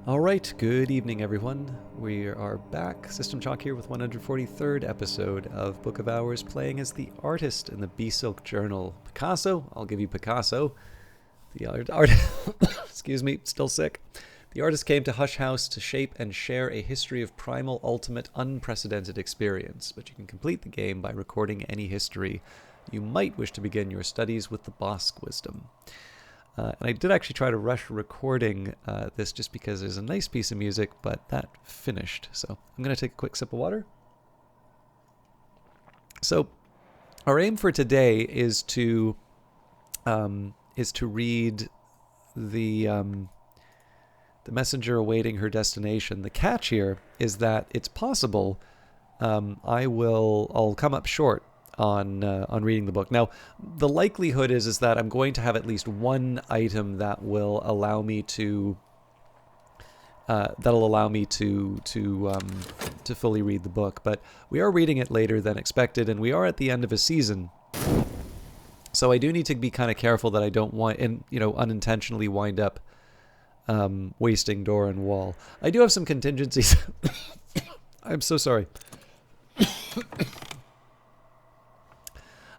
All right, good evening, everyone. We are back. System Chalk here with 143rd episode of Book of Hours, playing as the artist in the Bee Silk Journal. Picasso, I'll give you Picasso. The art excuse me, still sick. The artist came to Hush House to shape and share a history of primal, ultimate, unprecedented experience, but you can complete the game by recording any history. You might wish to begin your studies with the Bosque Wisdom. And I did actually try to rush recording this just because there's a nice piece of music, but that finished. So I'm going to take a quick sip of water. So our aim for today is to read the messenger awaiting her destination. The catch here is that it's possible I'll come up short on reading the book. Now, the likelihood is that I'm going to have at least one item that will allow me to fully read the book. But we are reading it later than expected, and we are at the end of a season. So I do need to be kind of careful that I don't unintentionally wind up wasting door and wall. I do have some contingencies. I'm so sorry.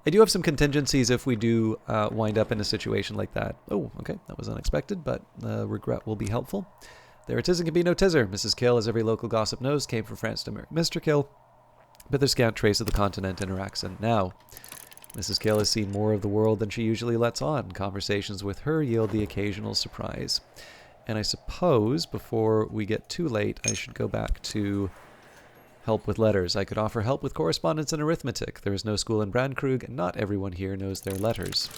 I do have some contingencies if we do wind up in a situation like that. Oh, okay, that was unexpected, but regret will be helpful. There it is, and can be no tizzer. Mrs. Kill, as every local gossip knows, came from France to marry Mr. Kill, but there's scant trace of the continent in her accent now. Mrs. Kill has seen more of the world than she usually lets on. Conversations with her yield the occasional surprise. And I suppose, before we get too late, I should go back to help with letters. I could offer help with correspondence and arithmetic. There is no school in Brandkrug, and not everyone here knows their letters.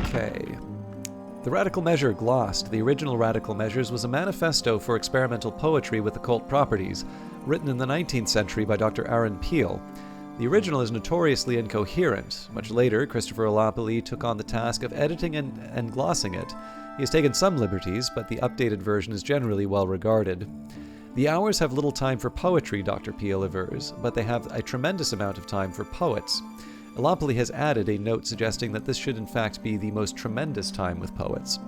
Okay. The Radical Measure, glossed. The original Radical Measures was a manifesto for experimental poetry with occult properties, written in the 19th century by Dr. Aaron Peel. The original is notoriously incoherent. Much later, Christopher Olapoli took on the task of editing and glossing it. He has taken some liberties, but the updated version is generally well regarded. The Hours have little time for poetry, Dr. Peel avers, but they have a tremendous amount of time for poets. Olapoli has added a note suggesting that this should in fact be the most tremendous time with poets.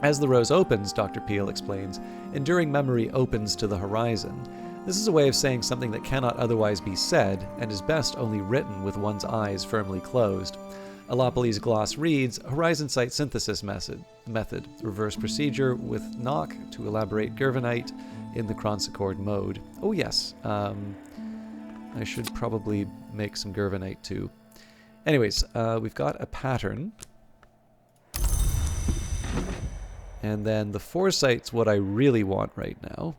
As the rose opens, Dr. Peel explains, enduring memory opens to the horizon. This is a way of saying something that cannot otherwise be said, and is best only written with one's eyes firmly closed. Olapoli's gloss reads, Horizon Site Synthesis Method, reverse procedure with knock to elaborate Gervanite in the Cronsicord mode. Oh yes, I should probably make some Gervanite too. Anyways, we've got a pattern. And then the Foresight's what I really want right now.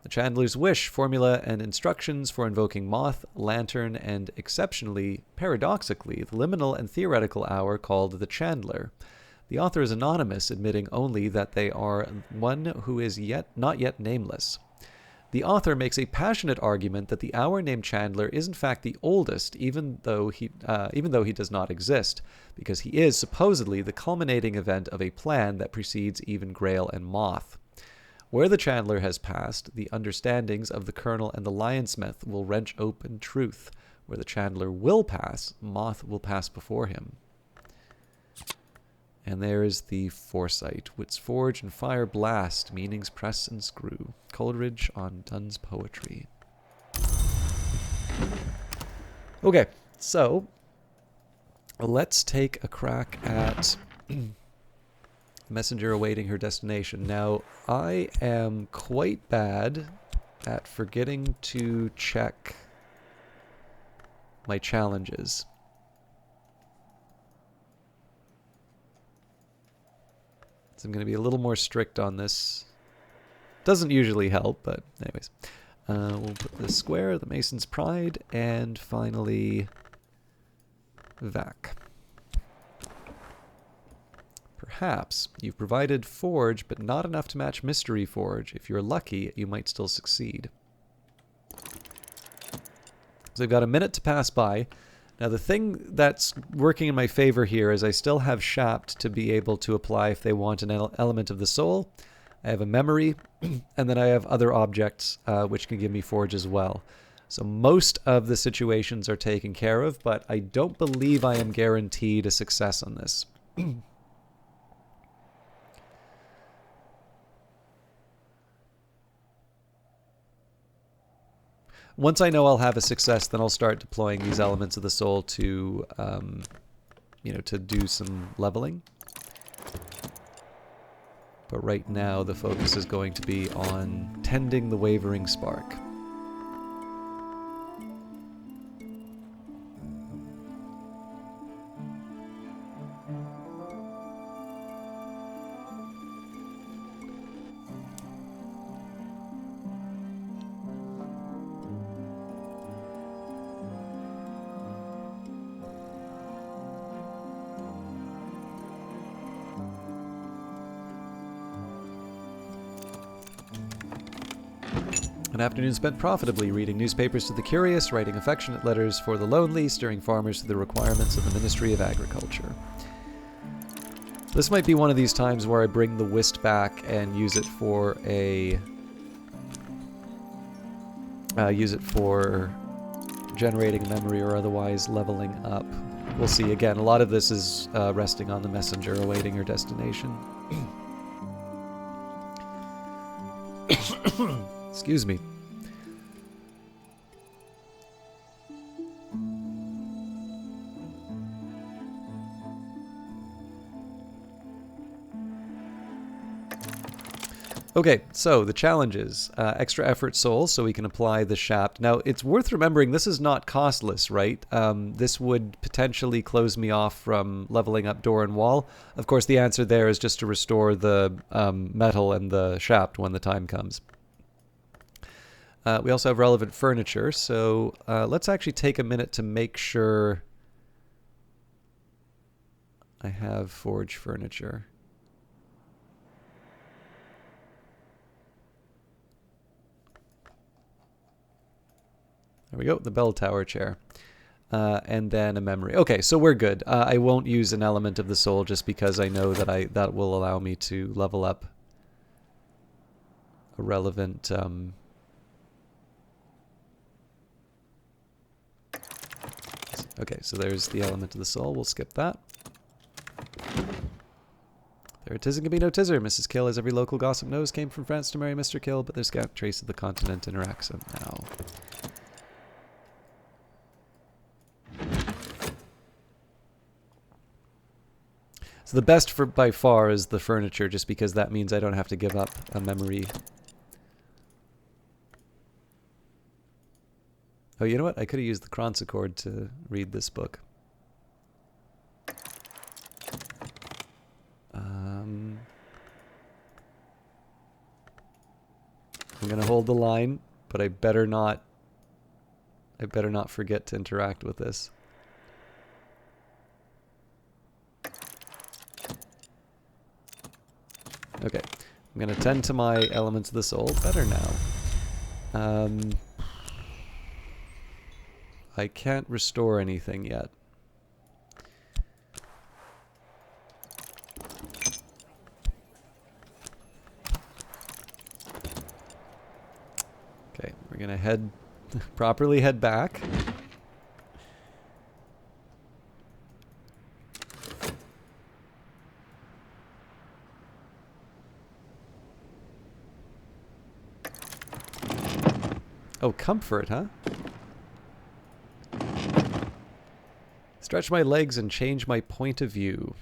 The Chandler's Wish, formula and instructions for invoking Moth, Lantern, and exceptionally, paradoxically, the liminal and theoretical hour called the Chandler. The author is anonymous, admitting only that they are one who is not yet nameless. The author makes a passionate argument that the hour named Chandler is in fact the oldest, even though he does not exist, because he is supposedly the culminating event of a plan that precedes even Grail and Moth. Where the Chandler has passed, the understandings of the Colonel and the Lionsmith will wrench open truth. Where the Chandler will pass, Moth will pass before him. And there is the Foresight. Wits forge and fire blast, meanings press and screw. Coleridge on Donne's poetry. Okay, so let's take a crack at Messenger awaiting her destination. Now, I am quite bad at forgetting to check my challenges. So I'm going to be a little more strict on this. Doesn't usually help, but anyways. We'll put the square, the Mason's Pride, and finally Vac. Perhaps you've provided Forge, but not enough to match Mystery Forge. If you're lucky, you might still succeed. So I've got a minute to pass by. Now the thing that's working in my favor here is I still have Shapt to be able to apply if they want an element of the soul. I have a memory, and then I have other objects which can give me Forge as well. So most of the situations are taken care of, but I don't believe I am guaranteed a success on this. Once I know I'll have a success, then I'll start deploying these elements of the soul to, you know, to do some leveling. But right now, the focus is going to be on tending the wavering spark. An afternoon spent profitably reading newspapers to the curious, writing affectionate letters for the lonely, steering farmers through the requirements of the Ministry of Agriculture. This might be one of these times where I bring the whist back and use it for a generating a memory or otherwise leveling up. We'll see. Again, a lot of this is resting on the messenger awaiting her destination. Excuse me. Okay, so the challenges. Extra effort soul, so we can apply the Shapt. Now, it's worth remembering this is not costless, right? This would potentially close me off from leveling up door and wall. Of course, the answer there is just to restore the metal and the Shapt when the time comes. We also have relevant furniture, so let's actually take a minute to make sure I have forge furniture. There we go, the bell tower chair. And then a memory. Okay, so we're good. I won't use an element of the soul just because I know that that will allow me to level up a relevant... Okay, so there's the element of the soul. We'll skip that. There it is, and can be no tizzer. Mrs. Kill, as every local gossip knows, came from France to marry Mr. Kill, but there's scant trace of the continent in her accent now. So the best by far is the furniture, just because that means I don't have to give up a memory. Oh, you know what? I could have used the Kranzakord to read this book. I'm gonna hold the line, but I better not forget to interact with this. Okay, I'm gonna tend to my elements of the soul better now. I can't restore anything yet. Okay, we're gonna properly head back. Oh, comfort, huh? Stretch my legs and change my point of view.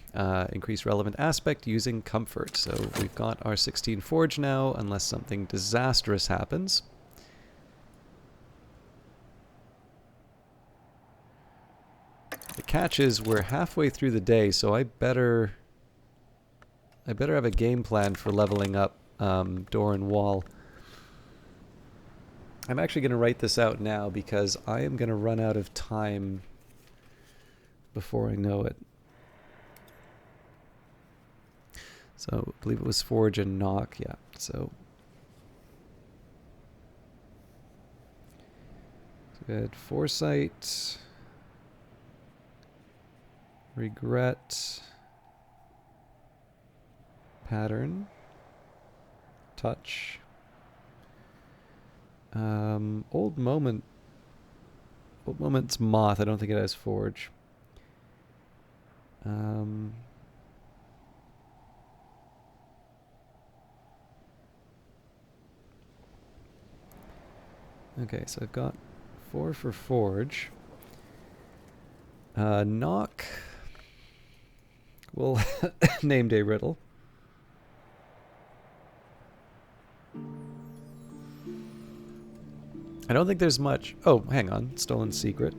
Increase relevant aspect using comfort. So we've got our 16 forge now, unless something disastrous happens. The catch is we're halfway through the day, so I better have a game plan for leveling up door and wall. I'm actually going to write this out now because I am going to run out of time before I know it. So I believe it was forge and knock, yeah. So we had foresight. Regret. Pattern. Touch. Old moment. Old moment's moth. I don't think it has forge. Okay, so I've got 4 for forge. Knock. We'll name day riddle. I don't think there's much. Oh, hang on. Stolen secret.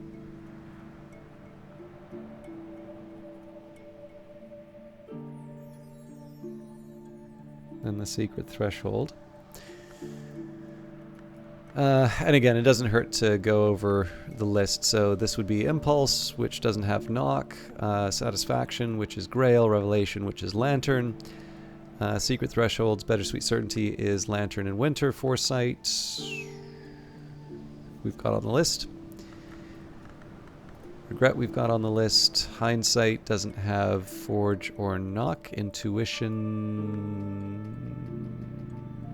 And the secret threshold. And again, it doesn't hurt to go over the list. So this would be Impulse, which doesn't have Knock, Satisfaction, which is Grail, Revelation, which is Lantern, Secret Thresholds, Bittersweet Certainty is Lantern and Winter, Foresight we've got on the list. Regret we've got on the list. Hindsight doesn't have Forge or Knock. Intuition,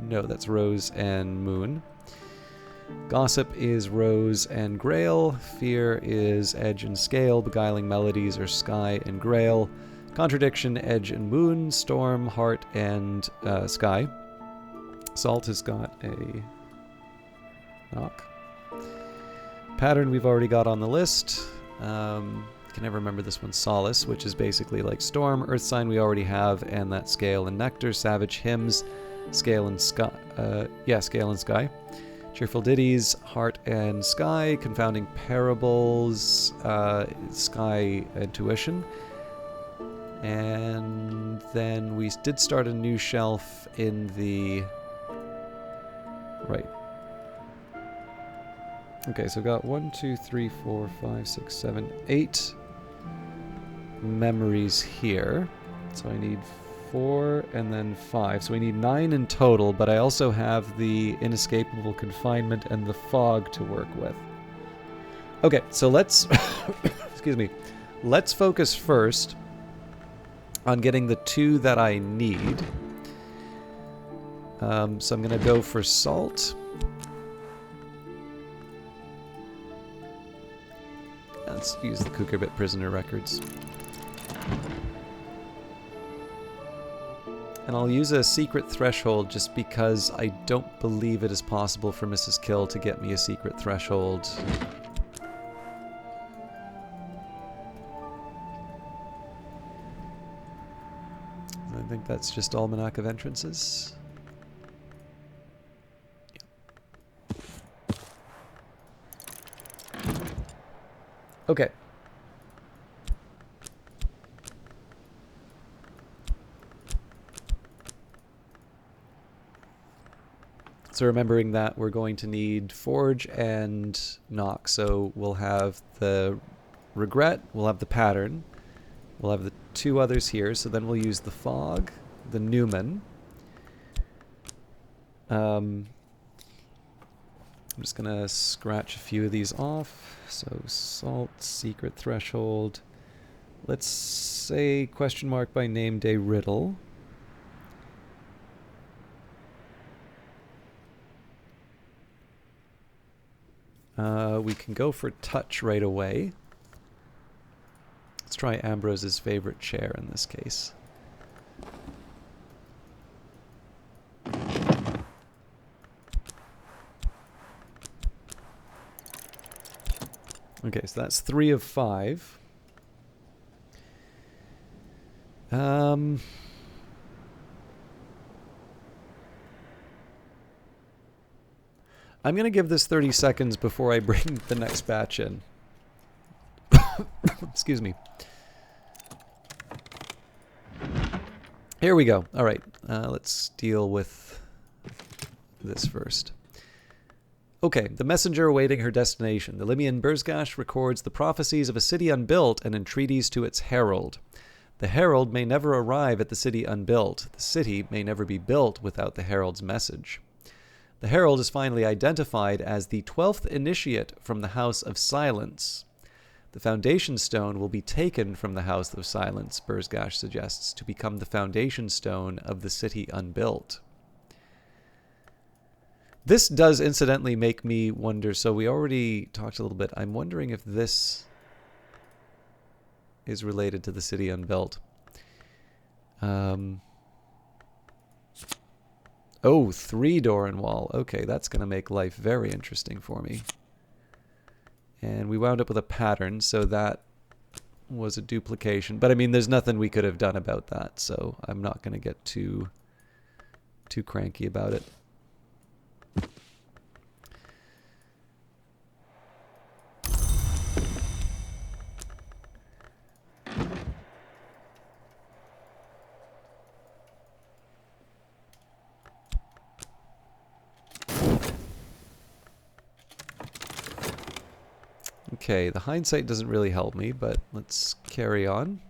no, that's Rose and Moon. Gossip is Rose and Grail. Fear is Edge and Scale. Beguiling Melodies are Sky and Grail. Contradiction, Edge and Moon. Storm, Heart, and Sky. Salt has got a Knock. Pattern we've already got on the list. I can never remember this one. Solace, which is basically like Storm. Earth Sign we already have, and that Scale and Nectar. Savage Hymns, Scale and Sky. Scale and Sky. Cheerful Ditties, Heart and Sky. Confounding Parables, Sky Intuition. And then we did start a new shelf in the... Right. Okay, so I've got 1, 2, 3, 4, 5, 6, 7, 8 memories here. So I need 4 and then 5. So we need 9 in total, but I also have the inescapable confinement and the fog to work with. Okay, so let's excuse me. Let's focus first on getting the 2 that I need. So I'm going to go for Salt. Let's use the Kukurbit prisoner records. And I'll use a secret threshold just because I don't believe it is possible for Mrs. Kill to get me a secret threshold. I think that's just Almanac of Entrances. Okay. So remembering that we're going to need Forge and Knock. So we'll have the Regret, we'll have the Pattern, we'll have the 2 others here. So then we'll use the Fog, the Newman. I'm just going to scratch a few of these off. So Salt, Secret Threshold. Let's say question mark by name day riddle. We can go for touch right away. Let's try Ambrose's favorite chair in this case. Okay, so that's 3 of 5. I'm going to give this 30 seconds before I bring the next batch in. Excuse me. Here we go. All right, let's deal with this first. Okay, the messenger awaiting her destination. The Limean Burzgash records the prophecies of a city unbuilt and entreaties to its herald. The herald may never arrive at the city unbuilt. The city may never be built without the herald's message. The herald is finally identified as the 12th initiate from the House of Silence. The foundation stone will be taken from the House of Silence, Burzgash suggests, to become the foundation stone of the city unbuilt. This does incidentally make me wonder, so we already talked a little bit. I'm wondering if this is related to the city unbuilt. Oh, 3 door and wall. Okay, that's going to make life very interesting for me. And we wound up with a pattern, so that was a duplication. But I mean, there's nothing we could have done about that, so I'm not going to get too cranky about it. Okay, the hindsight doesn't really help me, but let's carry on.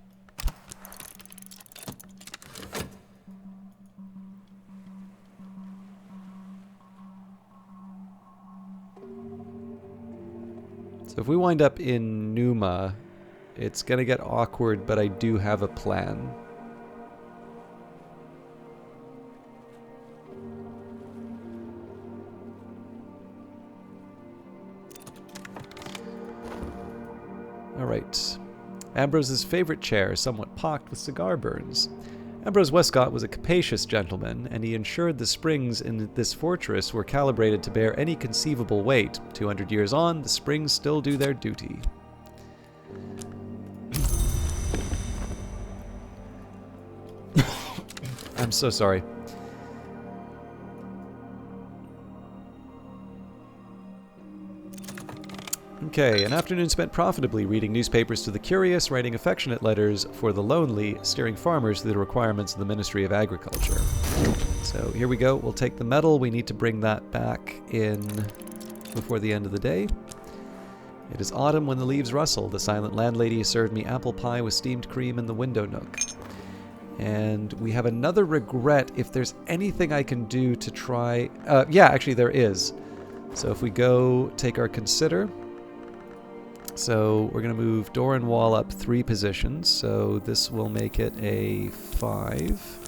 So if we wind up in Numa, it's going to get awkward, but I do have a plan. Alright. Ambrose's favorite chair, somewhat pocked with cigar burns. Ambrose Westcott was a capacious gentleman, and he ensured the springs in this fortress were calibrated to bear any conceivable weight. 200 years on, the springs still do their duty. I'm so sorry. Okay, an afternoon spent profitably reading newspapers to the curious, writing affectionate letters for the lonely, steering farmers through the requirements of the Ministry of Agriculture. So here we go. We'll take the metal. We need to bring that back in before the end of the day. It is autumn when the leaves rustle. The silent landlady served me apple pie with steamed cream in the window nook. And we have another regret. If there's anything I can do to try... yeah, actually there is. So if we go take our consider... So we're going to move door and wall up 3 positions. So this will make it a 5.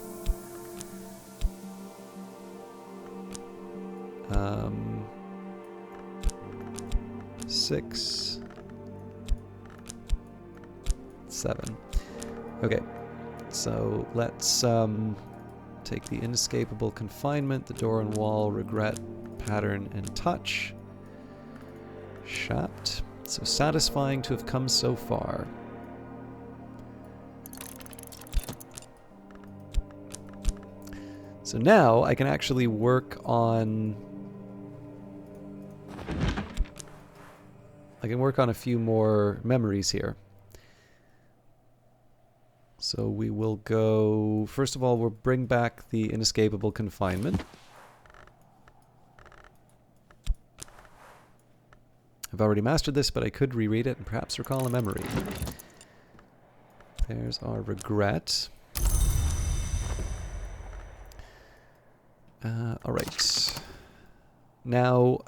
6, 7. Okay, so let's take the inescapable confinement, the door and wall, regret, pattern, and touch. Shaft. So satisfying to have come so far. So now I can actually work on... I can work on a few more memories here. So we will go... First of all, we'll bring back the inescapable confinement. I've already mastered this, but I could reread it and perhaps recall a memory. There's our regret. Alright. Now,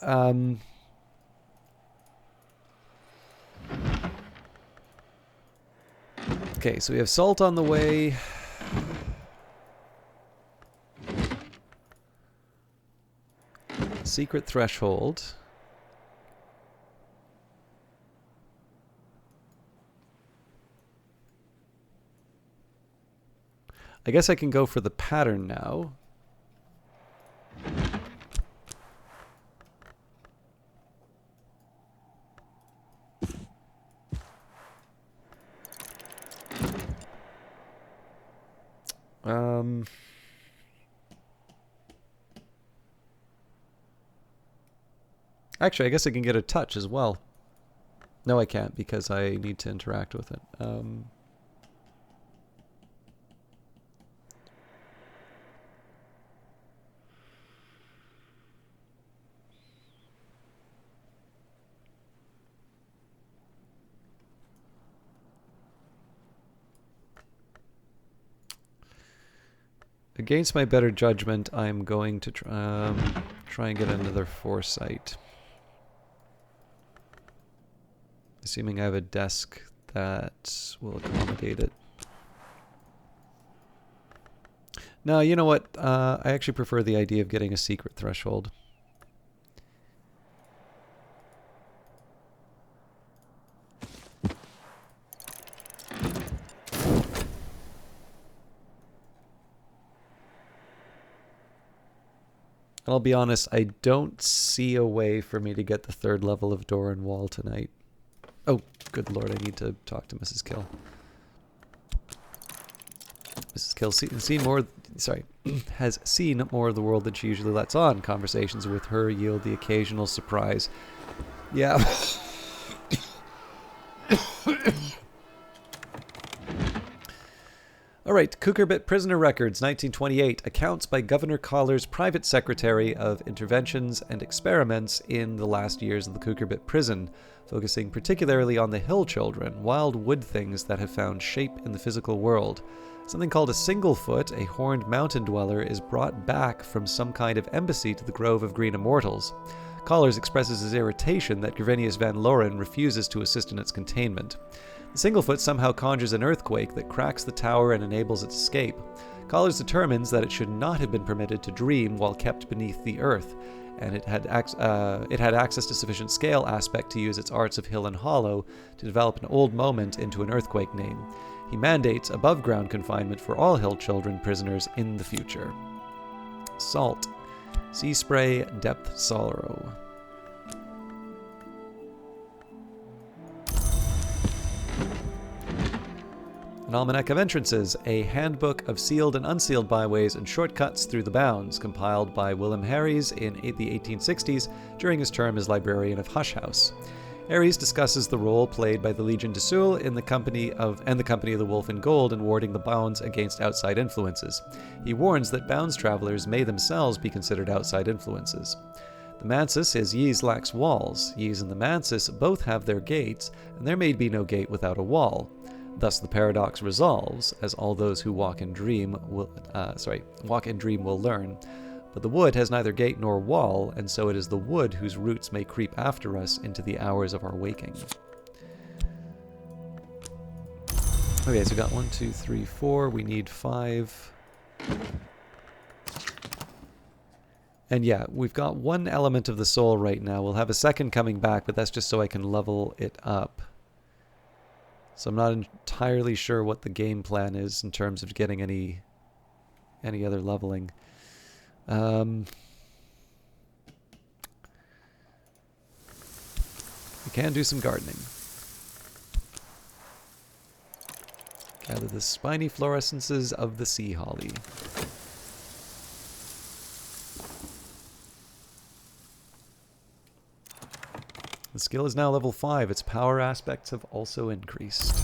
okay, so we have salt on the way. Secret threshold. I guess I can go for the pattern now. Actually, I guess I can get a touch as well. No, I can't because I need to interact with it. Against my better judgment, I'm going to try and get another foresight. Assuming I have a desk that will accommodate it. No, you know what? I actually prefer the idea of getting a secret threshold. I'll be honest, I don't see a way for me to get the 3rd level of door and wall tonight. Oh, good lord, I need to talk to Mrs. Kill. Mrs. Kill has seen more of the world than she usually lets on. Conversations with her yield the occasional surprise. Yeah. All right, Kukurbit Prisoner Records, 1928. Accounts by Governor Collar's private secretary of interventions and experiments in the last years of the Kukurbit prison, focusing particularly on the hill children, wild wood things that have found shape in the physical world. Something called a Singlefoot, a horned mountain dweller, is brought back from some kind of embassy to the Grove of Green Immortals. Collars expresses his irritation that Gravinius Van Loren refuses to assist in its containment. The Singlefoot somehow conjures an earthquake that cracks the tower and enables its escape. Collars determines that it should not have been permitted to dream while kept beneath the earth, and it had access to sufficient scale aspect to use its arts of hill and hollow to develop an old moment into an earthquake name. He mandates above-ground confinement for all hill children prisoners in the future. Salt. Sea spray, depth sorrow. An Almanac of Entrances, a handbook of sealed and unsealed byways and shortcuts through the bounds, compiled by Willem Harries in the 1860s during his term as librarian of Hush House. Harries discusses the role played by the Legion de Sul in the company of the Wolf in Gold in warding the bounds against outside influences. He warns that bounds travelers may themselves be considered outside influences. The Mansis is Ys lacks walls. Ys and the Mansis both have their gates, and there may be no gate without a wall. Thus the paradox resolves, as all those who walk in dream will learn. But the wood has neither gate nor wall, and so it is the wood whose roots may creep after us into the hours of our waking. Okay, so we got 1, 2, 3, 4. We need 5. And yeah, we've got one element of the soul right now. We'll have a second coming back, but that's just so I can level it up. So I'm not entirely sure what the game plan is in terms of getting any other leveling. We can do some gardening. Gather the spiny fluorescences of the sea holly. The skill is now level 5. Its power aspects have also increased.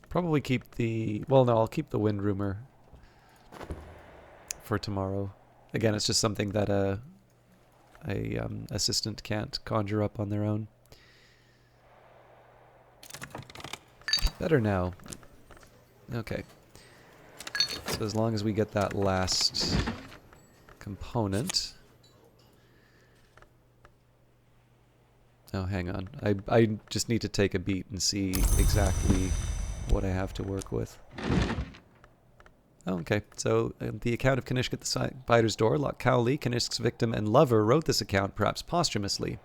Probably keep the... Well, no, I'll keep the wind rumor for tomorrow. Again, it's just something that a assistant can't conjure up on their own. Better now. Okay. So as long as we get that last component... Oh, hang on. I just need to take a beat and see exactly what I have to work with. Oh, okay. So the account of Kanishk at the Spider's Door, Loch Cowley, Kanishk's victim and lover, wrote this account perhaps posthumously.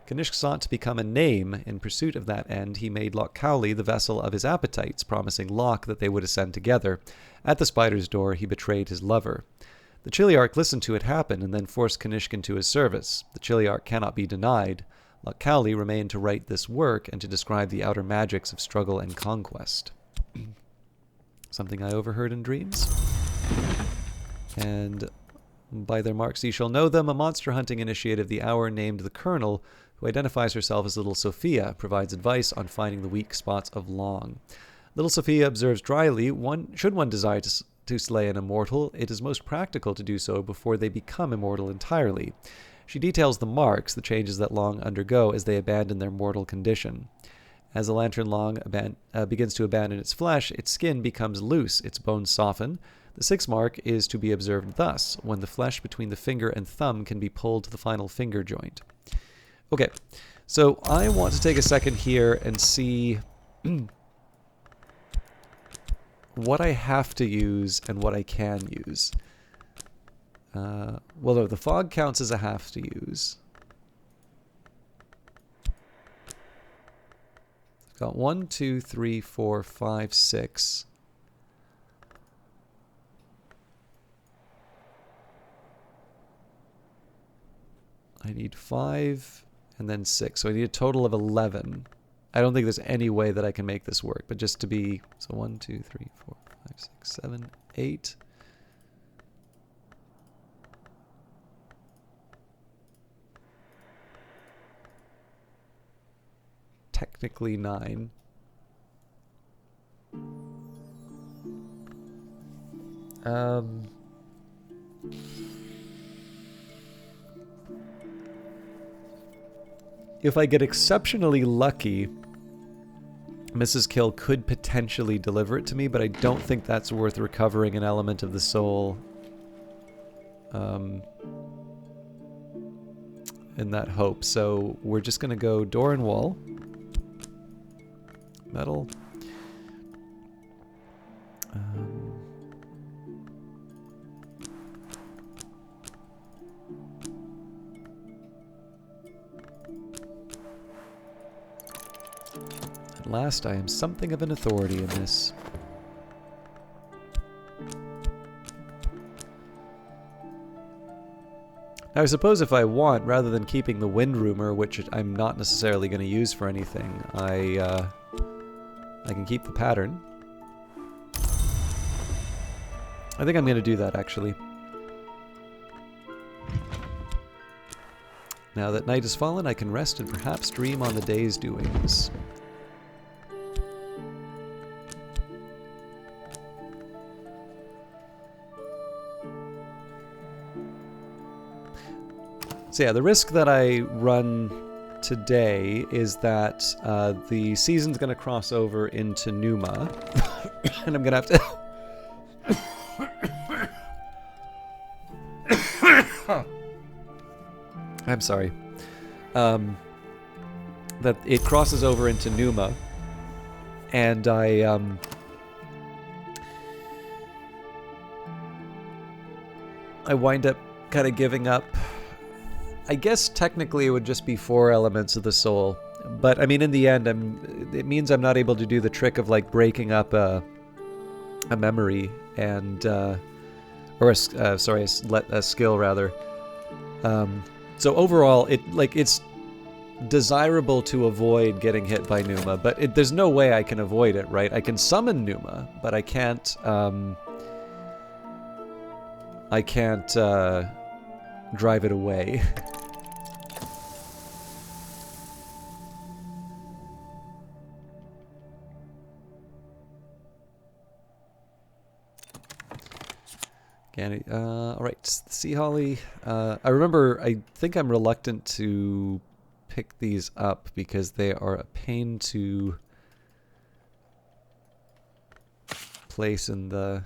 Kanishk sought to become a name. In pursuit of that end, he made Loch Cowley the vessel of his appetites, promising Loch that they would ascend together. At the Spider's Door, he betrayed his lover. The Chiliarch listened to it happen and then forced Kanishk into his service. The Chiliarch cannot be denied. Loch Cowley remained to write this work and to describe the outer magics of struggle and conquest. Something I overheard in dreams. And by their marks ye shall know them. A monster hunting initiate of the hour named the Colonel, who identifies herself as Little Sophia, provides advice on finding the weak spots of Long. Little Sophia observes dryly, should one desire to to slay an immortal, it is most practical to do so before they become immortal entirely. She details the marks, the changes that Long undergo as they abandon their mortal condition. As the lantern Long begins to abandon its flesh, its skin becomes loose, its bones soften. The sixth mark is to be observed thus, when the flesh between the finger and thumb can be pulled to the final finger joint. Okay, so I want to take a second here and see what I have to use and what I can use. Well, no, the fog counts as a have to use. I've got 1, 2, 3, 4, 5, 6. I need 5 and then 6. So I need a total of 11. I don't think there's any way that I can make this work, but just to be... So 1, 2, 3, 4, 5, 6, 7, 8. Technically 9. If I get exceptionally lucky, Mrs. Kill could potentially deliver it to me, but I don't think that's worth recovering an element of the soul in that hope. So we're just going to go door and wall. Metal. At last, I am something of an authority in this. Now, I suppose if I want, rather than keeping the wind rumor, which I'm not necessarily going to use for anything, I can keep the pattern. I think I'm going to do that, actually. Now that night has fallen, I can rest and perhaps dream on the day's doings. So yeah, the risk that I run today is that the season's going to cross over into Numa, and I'm going to have to... I'm sorry. That it crosses over into Numa, and I wind up kind of giving up. I guess technically it would just be 4 elements of the soul, but I mean in the end, it means I'm not able to do the trick of like breaking up a memory and or a skill rather. So overall, it's desirable to avoid getting hit by Numa, but there's no way I can avoid it, right? I can summon Numa, but I can't drive it away. Alright, Sea Holly. I think I'm reluctant to pick these up because they are a pain to place in the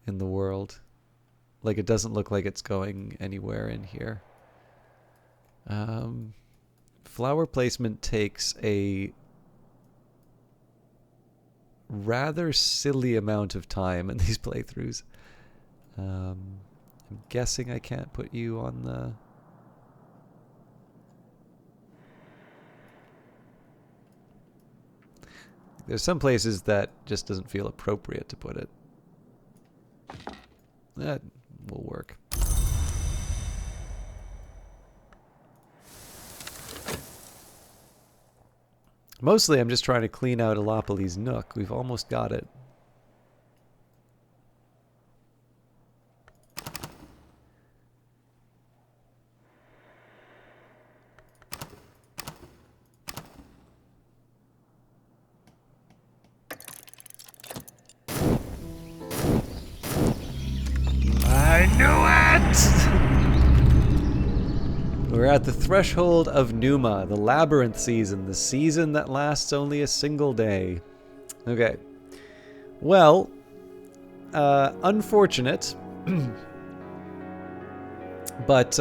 world. Like, it doesn't look like it's going anywhere in here. Flower placement takes a rather silly amount of time in these playthroughs. I'm guessing I can't put you on the... There's some places that just doesn't feel appropriate to put it. That will work. Mostly I'm just trying to clean out Alopolis Nook. We've almost got it. We're at the threshold of Numa, the labyrinth season, the season that lasts only a single day. Okay. Well, unfortunate. But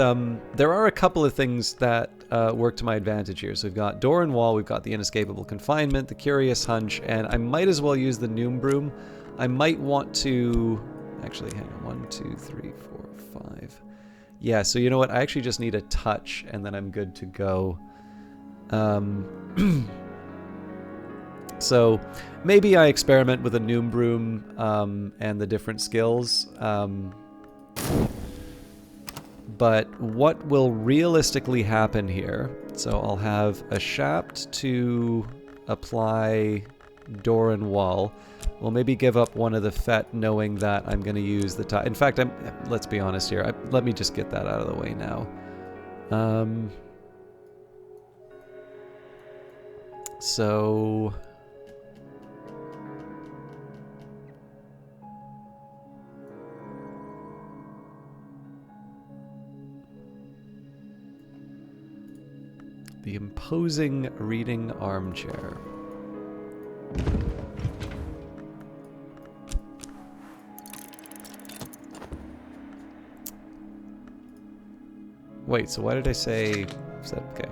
there are a couple of things that work to my advantage here. So we've got Door and Wall, we've got the Inescapable Confinement, the Curious Hunch, and I might as well use the Noom Broom. I might want to... Actually, hang on. 1, 2, 3, 4, 5. Yeah, so you know what? I actually just need a touch, and then I'm good to go. So maybe I experiment with a Noom Broom and the different skills. But what will realistically happen here? So I'll have a Shaft to apply Door and Wall. We'll maybe give up one of the Fet, knowing that I'm going to use the tie. In fact, let's be honest here. Let me just get that out of the way now. So... the imposing reading armchair. Wait, so why did I say... Okay.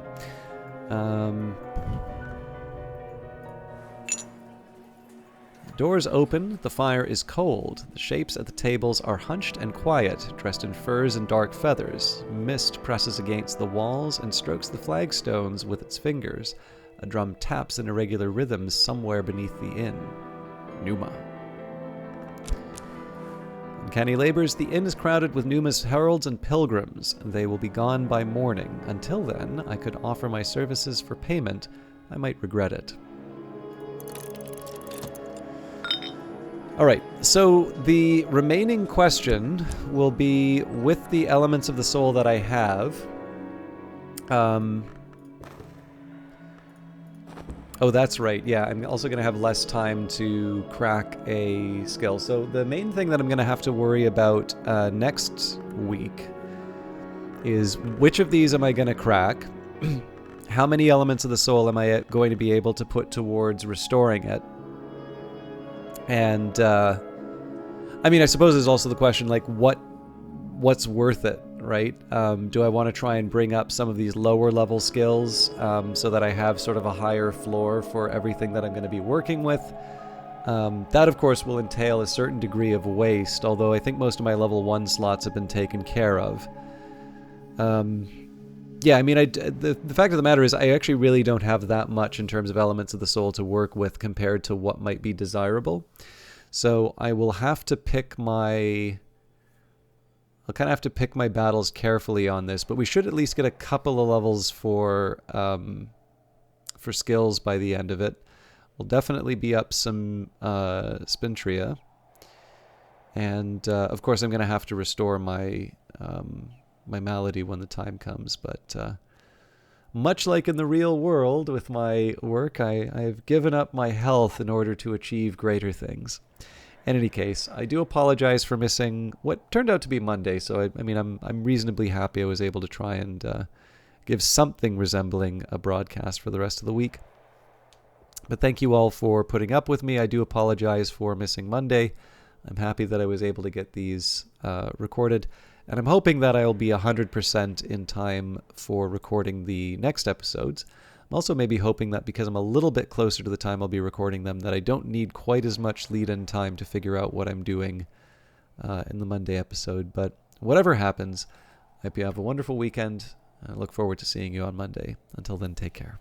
Doors open, the fire is cold. The shapes at the tables are hunched and quiet, dressed in furs and dark feathers. Mist presses against the walls and strokes the flagstones with its fingers. A drum taps in irregular rhythms somewhere beneath the inn. Numa. Uncanny labors, the inn is crowded with Numa's heralds and pilgrims. They will be gone by morning. Until then, I could offer my services for payment. I might regret it. Alright, so the remaining question will be, with the elements of the soul that I have... oh, that's right, yeah, I'm also going to have less time to crack a skill. So the main thing that I'm going to have to worry about next week is which of these am I going to crack? How many elements of the soul am I going to be able to put towards restoring it? And, I mean, I suppose there's also the question, like, what's worth it, right? Do I want to try and bring up some of these lower level skills so that I have sort of a higher floor for everything that I'm going to be working with? That, of course, will entail a certain degree of waste, although I think most of my level 1 slots have been taken care of. Yeah, I mean, the fact of the matter is I actually really don't have that much in terms of elements of the soul to work with compared to what might be desirable. So I will have to pick my... I'll kind of have to pick my battles carefully on this, but we should at least get a couple of levels for skills by the end of it. We'll definitely be up some Spintria. And, of course, I'm going to have to restore my... my malady when the time comes, but much like in the real world with my work, I've given up my health in order to achieve greater things. In any case, I do apologize for missing what turned out to be Monday, so I mean, I'm reasonably happy I was able to try and give something resembling a broadcast for the rest of the week. But thank you all for putting up with me. I do apologize for missing Monday. I'm happy that I was able to get these recorded. And I'm hoping that I'll be 100% in time for recording the next episodes. I'm also maybe hoping that because I'm a little bit closer to the time I'll be recording them, that I don't need quite as much lead-in time to figure out what I'm doing in the Monday episode. But whatever happens, I hope you have a wonderful weekend. I look forward to seeing you on Monday. Until then, take care.